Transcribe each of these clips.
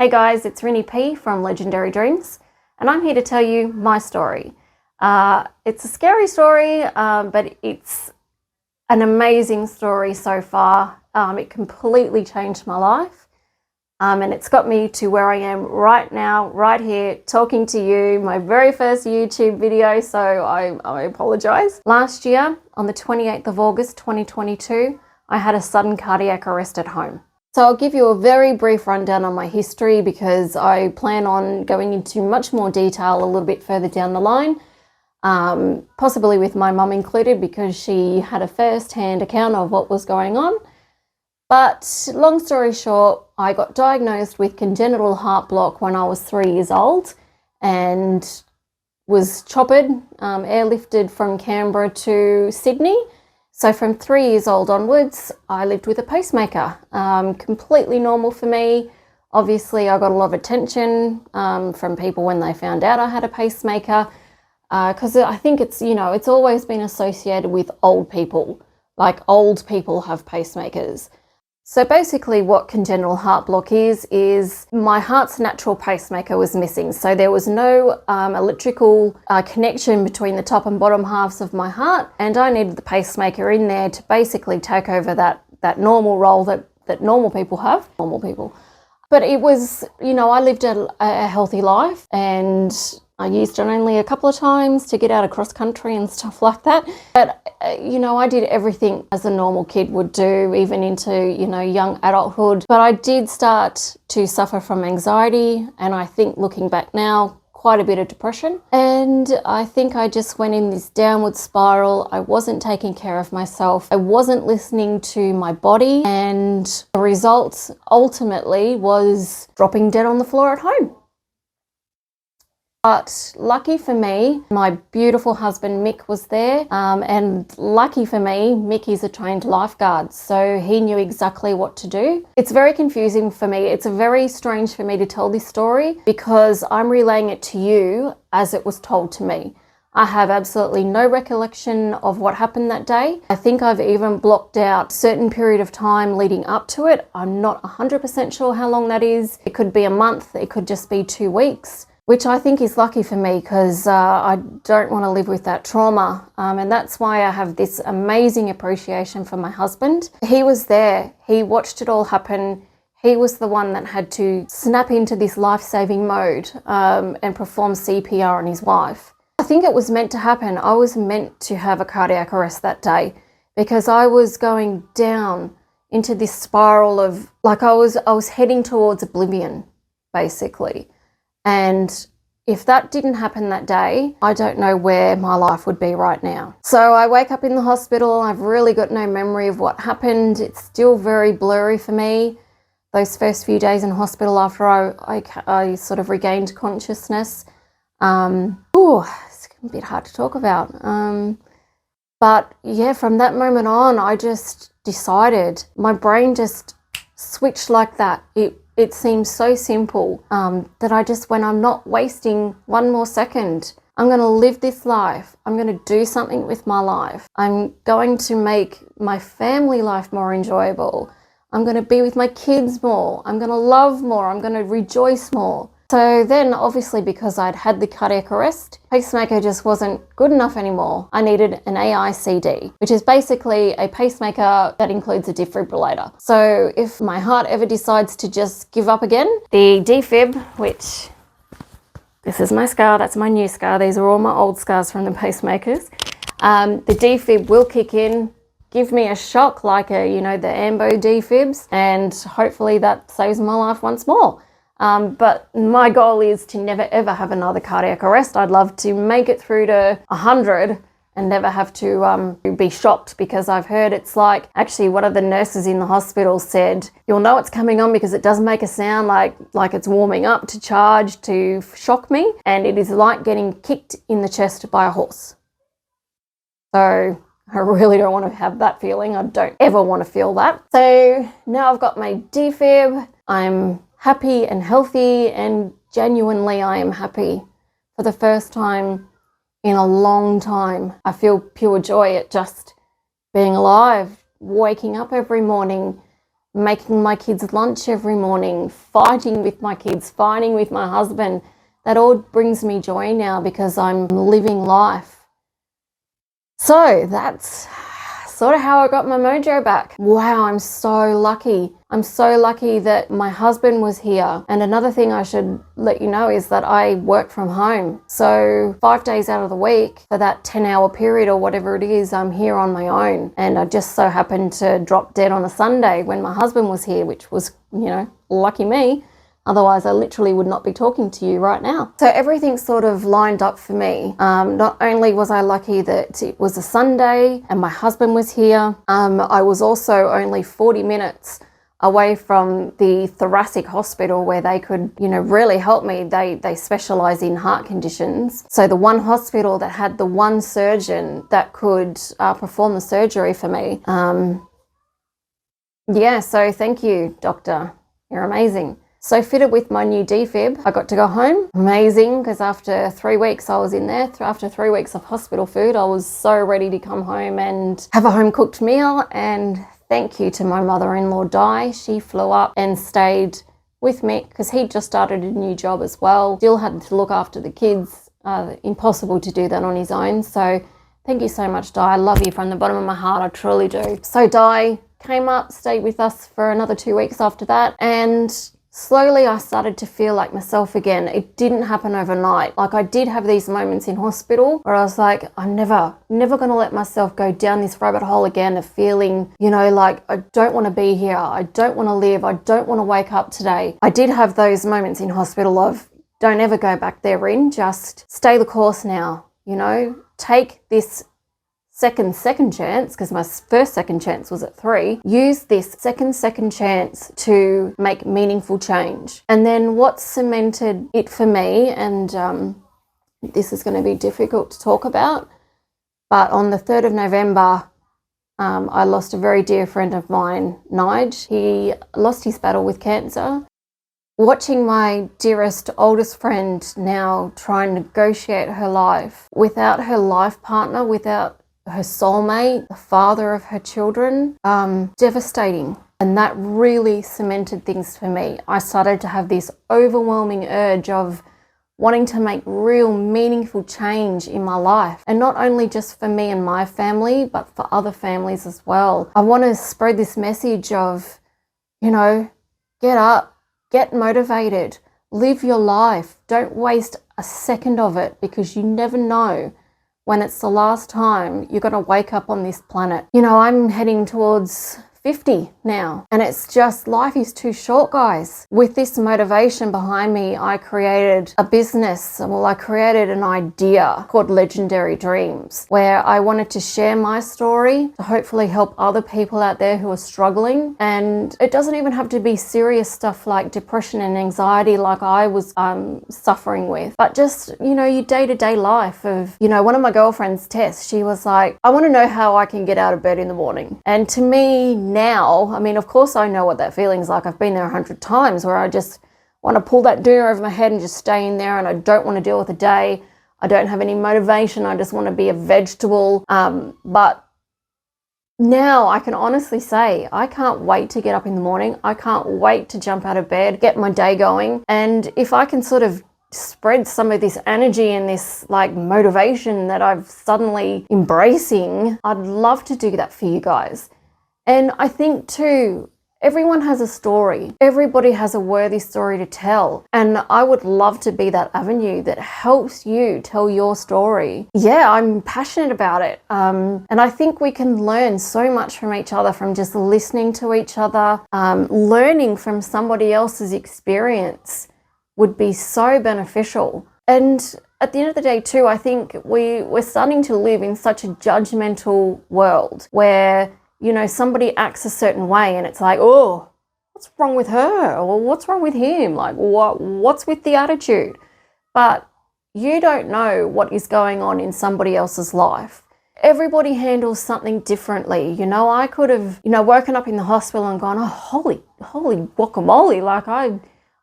Hey guys, it's Rinny P from Legendary Dreams, and I'm here to tell you my story. It's a scary story, but it's an amazing story so far. It completely changed my life, and it's got me to where I am right now, right here, talking to you, my very first YouTube video, so I apologize. Last year, on the 28th of August 2022, I had a sudden cardiac arrest at home. So I'll give you a very brief rundown on my history because I plan on going into much more detail a little bit further down the line, possibly with my mum included because she had a first-hand account of what was going on. But long story short, I got diagnosed with congenital heart block when I was 3 years old and was choppered, airlifted from Canberra to Sydney. So from 3 years old onwards, I lived with a pacemaker. Completely normal for me. Obviously, I got a lot of attention from people when they found out I had a pacemaker, because I think it's always been associated with old people. Like old people have pacemakers. So basically what congenital heart block is my heart's natural pacemaker was missing. So there was no electrical connection between the top and bottom halves of my heart, and I needed the pacemaker in there to basically take over that normal role that normal people have. But it was, I lived a healthy life, and I used it only a couple of times to get out across country and stuff like that. But, I did everything as a normal kid would do, even into, young adulthood. But I did start to suffer from anxiety, and I think looking back now, quite a bit of depression. And I think I just went in this downward spiral. I wasn't taking care of myself. I wasn't listening to my body. And the result ultimately was dropping dead on the floor at home. But lucky for me, my beautiful husband Mick was there, and lucky for me, Mick is a trained lifeguard, so he knew exactly what to do. It's very confusing for me. It's very strange for me to tell this story because I'm relaying it to you as it was told to me. I have absolutely no recollection of what happened that day. I think I've even blocked out a certain period of time leading up to it. I'm not 100% sure how long that is. It could be a month, it could just be 2 weeks. Which I think is lucky for me because I don't want to live with that trauma. And that's why I have this amazing appreciation for my husband. He was there. He watched it all happen. He was the one that had to snap into this life-saving mode and perform CPR on his wife. I think it was meant to happen. I was meant to have a cardiac arrest that day because I was going down into this spiral of, like I was heading towards oblivion, basically. And if that didn't happen that day, I don't know where my life would be right now. So I wake up in the hospital. I've really got no memory of what happened. It's still very blurry for me. Those first few days in hospital after I sort of regained consciousness. It's a bit hard to talk about. But yeah, from that moment on, I just decided, my brain just switched like that. It seems so simple that I just went, I'm not wasting one more second. I'm going to live this life. I'm going to do something with my life. I'm going to make my family life more enjoyable. I'm going to be with my kids more. I'm going to love more. I'm going to rejoice more. So then obviously because I'd had the cardiac arrest, pacemaker just wasn't good enough anymore. I needed an AICD, which is basically a pacemaker that includes a defibrillator. So if my heart ever decides to just give up again, the defib, which this is my scar, that's my new scar. These are all my old scars from the pacemakers. The defib will kick in, give me a shock like the AMBO defibs, and hopefully that saves my life once more. But my goal is to never ever have another cardiac arrest. I'd love to make it through to 100 and never have to be shocked, because I've heard it's like, actually one of the nurses in the hospital said, you'll know it's coming on because it does make a sound like it's warming up to charge to shock me, and it is like getting kicked in the chest by a horse. So I really don't want to have that feeling. I don't ever want to feel that. So now I've got my defib. I'm happy and healthy, and genuinely I am happy. For the first time in a long time, I feel pure joy at just being alive, waking up every morning, making my kids lunch every morning, fighting with my kids, fighting with my husband. That all brings me joy now because I'm living life. So that's sort of how I got my mojo back. Wow, I'm so lucky. I'm so lucky that my husband was here. And another thing I should let you know is that I work from home. So 5 days out of the week, for that 10-hour period or whatever it is, I'm here on my own. And I just so happened to drop dead on a Sunday when my husband was here, which was, lucky me. Otherwise, I literally would not be talking to you right now. So everything sort of lined up for me. Not only was I lucky that it was a Sunday and my husband was here, I was also only 40 minutes away from the thoracic hospital where they could, really help me. They specialize in heart conditions. So the one hospital that had the one surgeon that could perform the surgery for me. So thank you, doctor. You're amazing. So fitted with my new defib, I got to go home. Amazing, because after 3 weeks I was in there, after 3 weeks of hospital food, I was so ready to come home and have a home cooked meal. And thank you to my mother-in-law, Di. She flew up and stayed with Mick because he just started a new job as well. Still had to look after the kids. Impossible to do that on his own. So thank you so much, Di. I love you from the bottom of my heart. I truly do. So Di came up, stayed with us for another 2 weeks after that, and slowly I started to feel like myself again. It didn't happen overnight. Like, I did have these moments in hospital where I was like, I'm never going to let myself go down this rabbit hole again of feeling, like I don't want to be here. I don't want to live. I don't want to wake up today. I did have those moments in hospital of don't ever go back there, Rin. Just stay the course now, take this second chance, because my first second chance was at 3. Use this second chance to make meaningful change. And then what cemented it for me, and this is going to be difficult to talk about, but on the 3rd of November, I lost a very dear friend of mine, Nige. He lost his battle with cancer. Watching my dearest, oldest friend now try and negotiate her life without her life partner, without her soulmate, the father of her children, devastating. And that really cemented things for me. I started to have this overwhelming urge of wanting to make real meaningful change in my life. And not only just for me and my family, but for other families as well. I want to spread this message of, get up, get motivated, live your life. Don't waste a second of it, because you never know when it's the last time you're going to wake up on this planet. I'm heading towards 50 now, and it's just, life is too short, guys. With this motivation behind me, I created a business. I created an idea called Legendary Dreams, where I wanted to share my story to hopefully help other people out there who are struggling. And it doesn't even have to be serious stuff like depression and anxiety like I was suffering with, but just, your day-to-day life of, one of my girlfriends, Tess, she was like, I want to know how I can get out of bed in the morning. And to me now, of course I know what that feeling's like. I've been there 100 times where I just want to pull that doona over my head and just stay in there, and I don't want to deal with the day. I don't have any motivation. I just want to be a vegetable. But now I can honestly say I can't wait to get up in the morning. I can't wait to jump out of bed, get my day going. And if I can sort of spread some of this energy and this motivation that I've suddenly embracing, I'd love to do that for you guys. And I think too, everyone has a story. Everybody has a worthy story to tell. And I would love to be that avenue that helps you tell your story. Yeah, I'm passionate about it. And I think we can learn so much from each other, from just listening to each other. Learning from somebody else's experience would be so beneficial. And at the end of the day too, I think we're starting to live in such a judgmental world where somebody acts a certain way and it's like, oh, what's wrong with her? Or what's wrong with him? What's with the attitude? But you don't know what is going on in somebody else's life. Everybody handles something differently. I could have, woken up in the hospital and gone, oh, holy guacamole,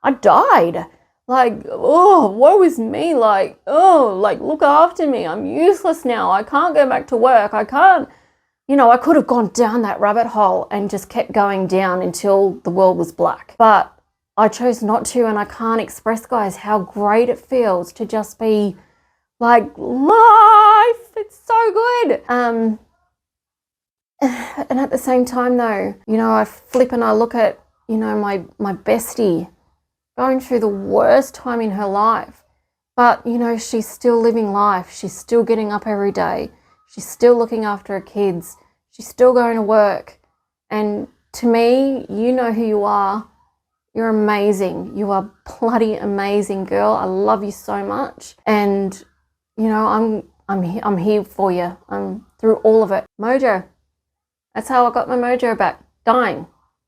I died. Oh, woe is me. Look after me. I'm useless now. I can't go back to work. I can't, You know, I could have gone down that rabbit hole and just kept going down until the world was black. But I chose not to, and I can't express, guys, how great it feels to just be like, life, it's so good. And at the same time though, you know, I flip and I look at, you know, my bestie going through the worst time in her life. But, you know, she's still living life. She's still getting up every day. She's still looking after her kids. She's still going to work. And to me, you know who you are. You're amazing. You are bloody amazing, girl. I love you so much. And, you know, I'm here for you. I'm through all of it. Mojo. That's how I got my mojo back. Dying.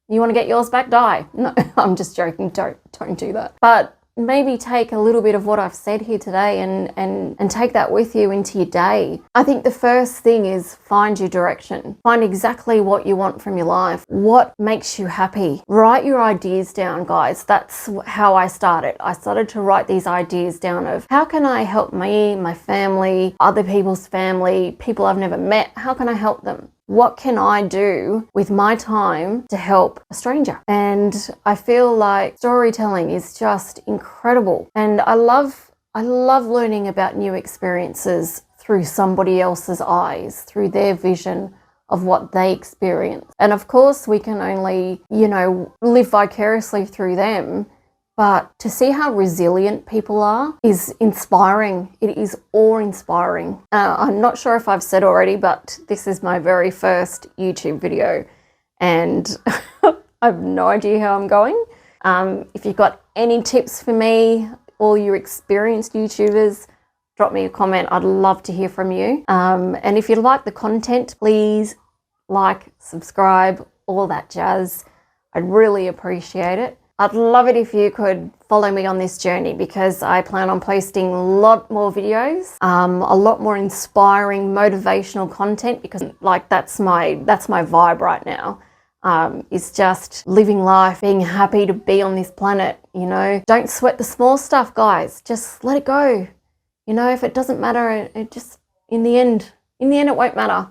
You want to get yours back? Die. No, I'm just joking. Don't do that. But maybe take a little bit of what I've said here today and take that with you into your day. I think the first thing is find your direction. Find exactly what you want from your life. What makes you happy? Write your ideas down, guys. That's how I started. I started to write these ideas down of how can I help me, my family, other people's family, people I've never met. How can I help them? What can I do with my time to help a stranger? And I feel like storytelling is just incredible. And I love learning about new experiences through somebody else's eyes, through their vision of what they experience. And of course, we can only, you know, live vicariously through them. But to see how resilient people are is inspiring. It is awe-inspiring. I'm not sure if I've said already, but this is my very first YouTube video and I have no idea how I'm going. If you've got any tips for me, all you experienced YouTubers, drop me a comment. I'd love to hear from you. And if you like the content, please like, subscribe, all that jazz. I'd really appreciate it. I'd love it if you could follow me on this journey because I plan on posting a lot more videos, a lot more inspiring, motivational content because like that's my vibe right now. It's just living life, being happy to be on this planet, you know. Don't sweat the small stuff, guys. Just let it go. You know, if it doesn't matter, it just, in the end, it won't matter.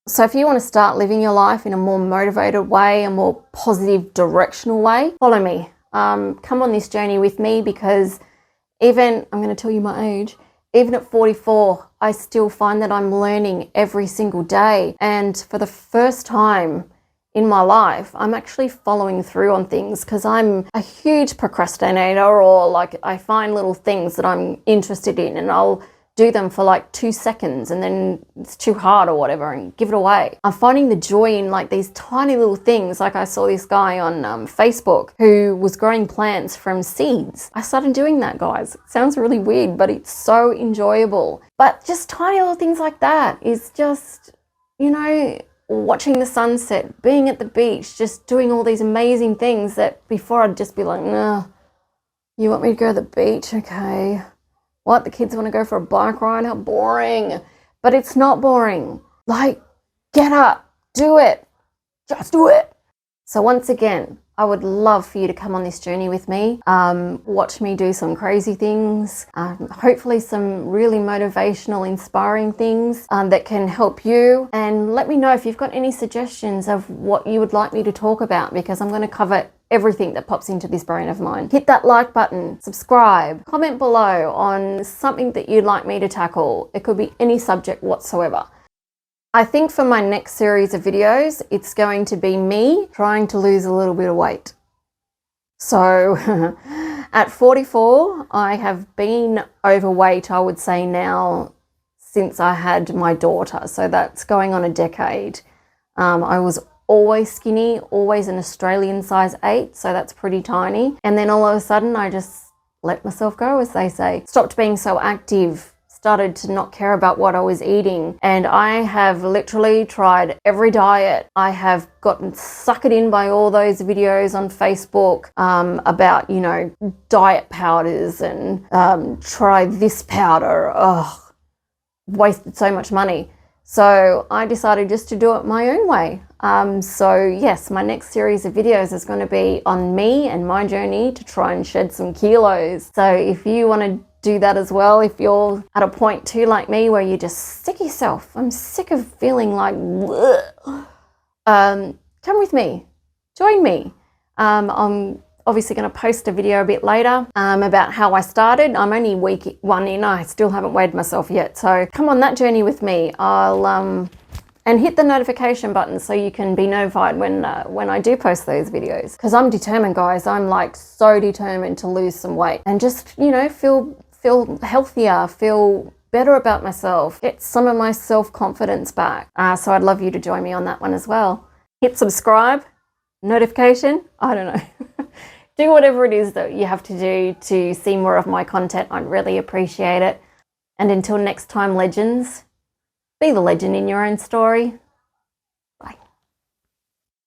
So if you want to start living your life in a more motivated way, a more positive, directional way, follow me. Come on this journey with me because even, I'm going to tell you my age, even at 44, I still find that I'm learning every single day. And for the first time in my life, I'm actually following through on things because I'm a huge procrastinator, or like I find little things that I'm interested in and I'll do them for like 2 seconds and then it's too hard or whatever and give it away. I'm finding the joy in like these tiny little things. Like I saw this guy on Facebook who was growing plants from seeds. I started doing that, guys. It sounds really weird, but it's so enjoyable. But just tiny little things like that is just, you know, watching the sunset, being at the beach, just doing all these amazing things that before I'd just be like, nah, you want me to go to the beach? Okay. What, the kids want to go for a bike ride? How boring. But it's not boring. Like, get up, do it, just do it. So once again, I would love for you to come on this journey with me. Watch me do some crazy things, hopefully some really motivational, inspiring things that can help you. And let me know if you've got any suggestions of what you would like me to talk about, because I'm going to cover everything that pops into this brain of mine. Hit that like button, subscribe, comment below on something that you'd like me to tackle. It could be any subject whatsoever. I think for my next series of videos, it's going to be me trying to lose a little bit of weight. So at 44, I have been overweight, I would say now, since I had my daughter. So that's going on a decade. I was always skinny, always an Australian size 8, so that's pretty tiny. And then all of a sudden I just let myself go, as they say. Stopped being so active, started to not care about what I was eating. And I have literally tried every diet. I have gotten suckered in by all those videos on Facebook about, you know, diet powders and try this powder. Ugh, wasted so much money. So I decided just to do it my own way. So yes, my next series of videos is going to be on me and my journey to try and shed some kilos. So if you want to do that as well if you're at a point too like me where you're just sick of yourself. I'm sick of feeling like come with me, join me. I'm obviously going to post a video a bit later about how I started. I'm only week 1 in. I still haven't weighed myself yet, so come on that journey with me. And hit the notification button so you can be notified when I do post those videos, because I'm determined, guys. I'm like so determined to lose some weight and just, you know, feel healthier, feel better about myself, get some of my self-confidence back. So I'd love you to join me on that one as well. Hit subscribe, notification, I don't know. Do whatever it is that you have to do to see more of my content. I'd really appreciate it. And until next time, legends, be the legend in your own story.